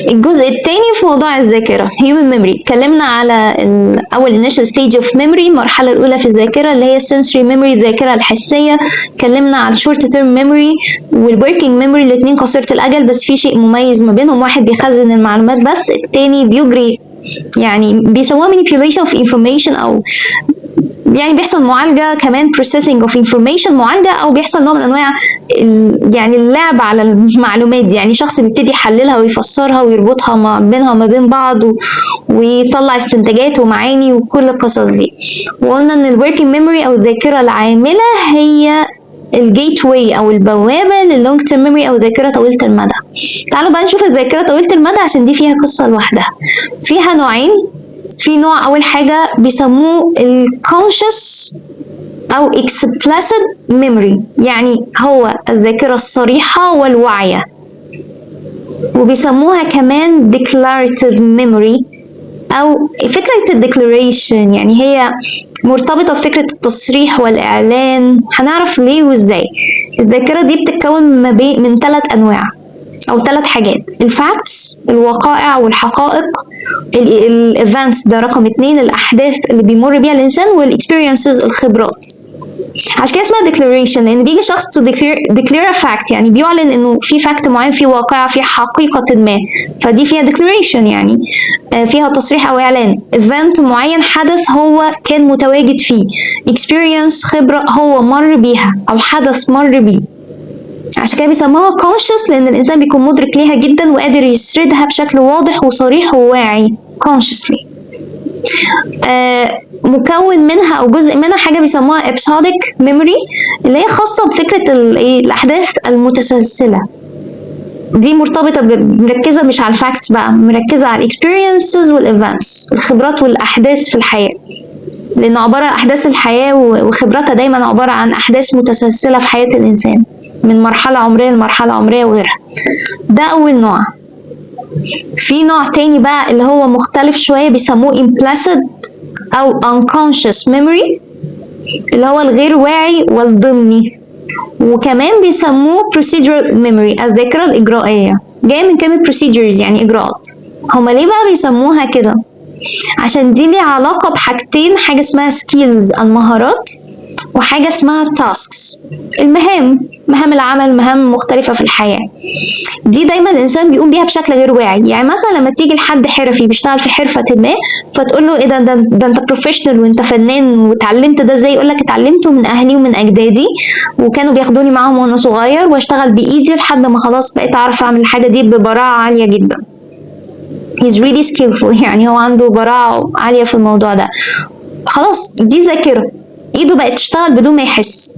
الجزء الثاني في موضوع الذاكرة human memory. اتكلمنا على أول initial stage of memory، المرحلة الأولى في الذاكرة اللي هي sensory memory، الذاكرة الحسية. اتكلمنا على short term memory والworking memory، الاتنين قصيرة الأجل بس في شيء مميز ما بينهم، واحد بيخزن المعلومات بس التاني بيجري، يعني بيسموها manipulation of information، أو يعني بيحصل معالجة كمان processing of information، معالجة أو بيحصل نوع من أنواع يعني اللعب على المعلومات دي، يعني شخص بيبتدي يحللها ويفسرها ويربطها ما بينها وما بين بعض ويطلع استنتاجات ومعاني وكل القصص دي. وقلنا إن الworking memory أو الذاكرة العاملة هي الجيت واي أو البوابة لللونج تيرم ميموري أو ذاكرة طويلة المدى. تعالوا بقى نشوف الذاكرة طويلة المدى عشان دي فيها قصة لوحدها. فيها نوعين. في نوع أول حاجة بيسموه الكونشس أو explicit memory، يعني هو الذاكرة الصريحة والواعية، وبيسموها كمان declarative memory أو فكرة الديكلاريشن، يعني هي مرتبطة بفكرة التصريح والإعلان. هنعرف ليه وإزاي. الذاكرة دي بتتكون من 3 أنواع أو 3 حاجات: الفاكتس الوقائع والحقائق، الايفنتس ده رقم 2 الأحداث اللي بيمر بيها الإنسان، والاكسبيرينسز الخبرات. عشان كده اسمها declaration، لأن بيجي شخص to declare a fact، يعني بيعلن إنه في fact معين، في واقعة، في حقيقة ما، فدي فيها declaration، يعني فيها تصريح أو إعلان. event معين، حدث هو كان متواجد فيه. experience خبرة هو مر بيها أو حدث مر بيه. عشان كده بيسموها conscious، لأن الإنسان بيكون مدرك ليها جدا وقادر يسردها بشكل واضح وصريح وواعي consciously. مكون منها أو جزء منها حاجة بيسموها episodic memory، اللي هي خاصة بفكرة الأحداث المتسلسلة. دي مرتبطة مركزة مش على الفاكتس بقى، مركزة على experiences والevents، الخبرات والأحداث في الحياة، لأن عبارة أحداث الحياة وخبراتها دايما عبارة عن أحداث متسلسلة في حياة الإنسان من مرحلة عمرية لمرحلة عمرية وغيرها. ده أول نوع. في نوع تاني بقى اللي هو مختلف شوية بيسموه implicit أو unconscious memory، اللي هو الغير واعي والضمني، وكمان بيسموه procedural memory الذاكرة الإجرائية، جاية من كلمة procedures يعني إجراءات. هما ليه بقى بيسموها كده؟ عشان دي ليها علاقة بحاجتين، حاجة اسمها skills المهارات، وحاجة اسمها tasks المهام، مهام العمل، مهام مختلفة في الحياة. دي دايما الإنسان بيقوم بيها بشكل غير واعي. يعني مثلا لما تيجي لحد حرفي بيشتغل في حرفة ما، فتقول له ايه ده انت بروفيشنال وانت فنان واتعلمت ده ازاي؟ يقول لك اتعلمته من اهلي ومن اجدادي، وكانوا بياخدوني معاهم وانا صغير واشتغل بايدي لحد ما خلاص بقيت اعرف اعمل الحاجة دي ببراعة عالية جدا. he's really skillful، يعني هو عنده براعة عالية في الموضوع ده. خلاص دي ذاكرة، ايده بقت تشتغل بدون ما يحس،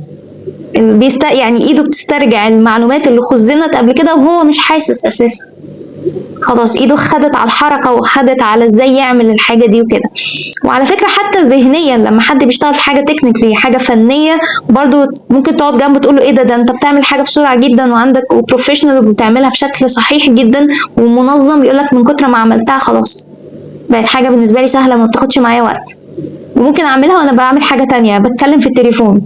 يعني ايده بتسترجع المعلومات اللي خزنت قبل كده وهو مش حاسس اساسا. خلاص ايده خدت على الحركة وخدت على ازاي يعمل الحاجة دي وكده. وعلى فكرة حتى ذهنيا لما حد بيشتغل في حاجة تكنيكلي، حاجة فنية، برضو ممكن تقعد جنبه تقول له ايه ده انت بتعمل حاجة بسرعة جدا وعندك وبروفيشنال وبتعملها بشكل صحيح جدا ومنظم، يقول لك من كتر ما عملتها خلاص بقت حاجة بالنسبة لي سهلة ما بتاخدش معايا وقت، وممكن اعملها وانا بعمل حاجة تانية، بتكلم في التليفون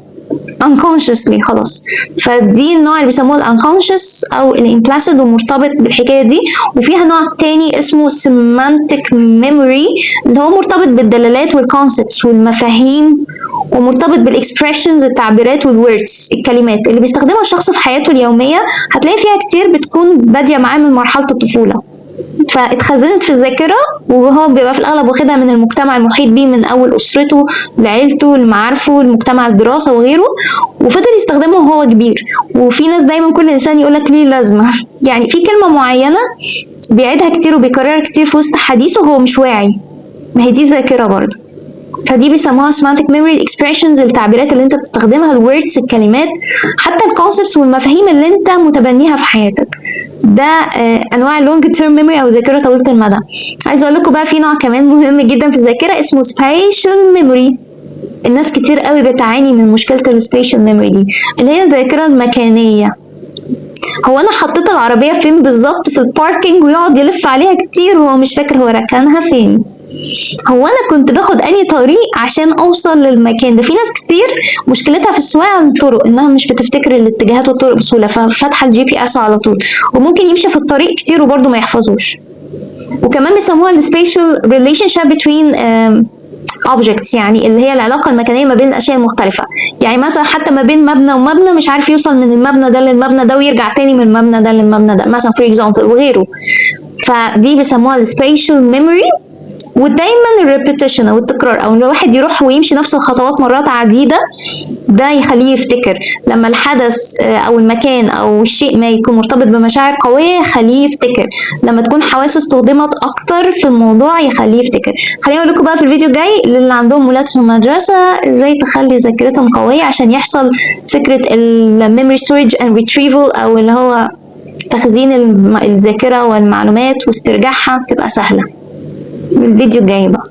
unconsciously خلاص. فدي النوع اللي بيسموه الانكونشس او الامبلاسيد ومرتبط بالحكايه دي. وفيها نوع تاني اسمه semantic memory اللي هو مرتبط بالدلالات والكونسبتس والمفاهيم، ومرتبط بالاكسبريشنز التعبيرات والوردز الكلمات اللي بيستخدمها الشخص في حياته اليوميه. هتلاقي فيها كتير بتكون باديه معاه من مرحله الطفوله، فاتخزنت في الذاكرة، وهو بيبقى في الأغلب واخدها من المجتمع المحيط بيه، من أول أسرته لعيلته لمعارفه لمجتمع الدراسة وغيره، وفضل يستخدمه وهو كبير. وفي ناس دايما كل إنسان يقولك ليه لازمة، يعني في كلمة معينة بيعيدها كتير وبيكررها كتير في وسط حديثه وهو مش واعي، ما هي دي ذاكرة برضه. فدي بيسموها semantic memory، expressions التعبيرات اللي انت بتستخدمها، الwords الكلمات، حتى الكونسبتس والمفاهيم اللي انت متبنيها في حياتك. ده انواع اللونج تيرم ميموري او ذاكره طويله المدى. عايزه اقول لكم بقى في نوع كمان مهم جدا في الذاكره اسمه spatial memory. الناس كتير قوي بتعاني من مشكله السبيشال ميموري دي، اللي هي الذاكره المكانيه. هو انا حطيت العربيه فين بالظبط في الباركينج ويقعد يلف عليها كتير وهو مش فاكر هو ركنها فين. هو انا كنت باخد انهي طريق عشان اوصل للمكان ده. في ناس كتير مشكلتها في السواقه على الطرق، انها مش بتفتكر الاتجاهات والطرق بسهوله، ففاتحه الجي بي اس على طول، وممكن يمشي في الطريق كتير وبرده ما يحفظوش. وكمان بيسموها ال spatial relationship between objects، يعني اللي هي العلاقة المكانية ما بين الأشياء المختلفة. يعني مثلا حتى ما بين مبنى ومبنى مش عارف يوصل من المبنى ده للمبنى ده ويرجع تاني من المبنى ده للمبنى ده مثلا for example وغيره. فدي بيسموها ال spatial memory. ودايما الريبيتيشن او التكرار، او ان الواحد يروح ويمشي نفس الخطوات مرات عديده، ده يخليه يفتكر. لما الحدث او المكان او الشيء ما يكون مرتبط بمشاعر قويه يخليه يفتكر. لما تكون حواسه استخدمت اكتر في الموضوع يخليه يفتكر. خليني اقول لكم بقى في الفيديو الجاي للي عندهم ولاد في المدرسه ازاي تخلي ذاكرتهم قويه عشان يحصل فكره الميموري ستورج اند ريتريفل، او اللي هو تخزين الذاكره والمعلومات واسترجاعها تبقى سهله. الفيديو الجاي بقى.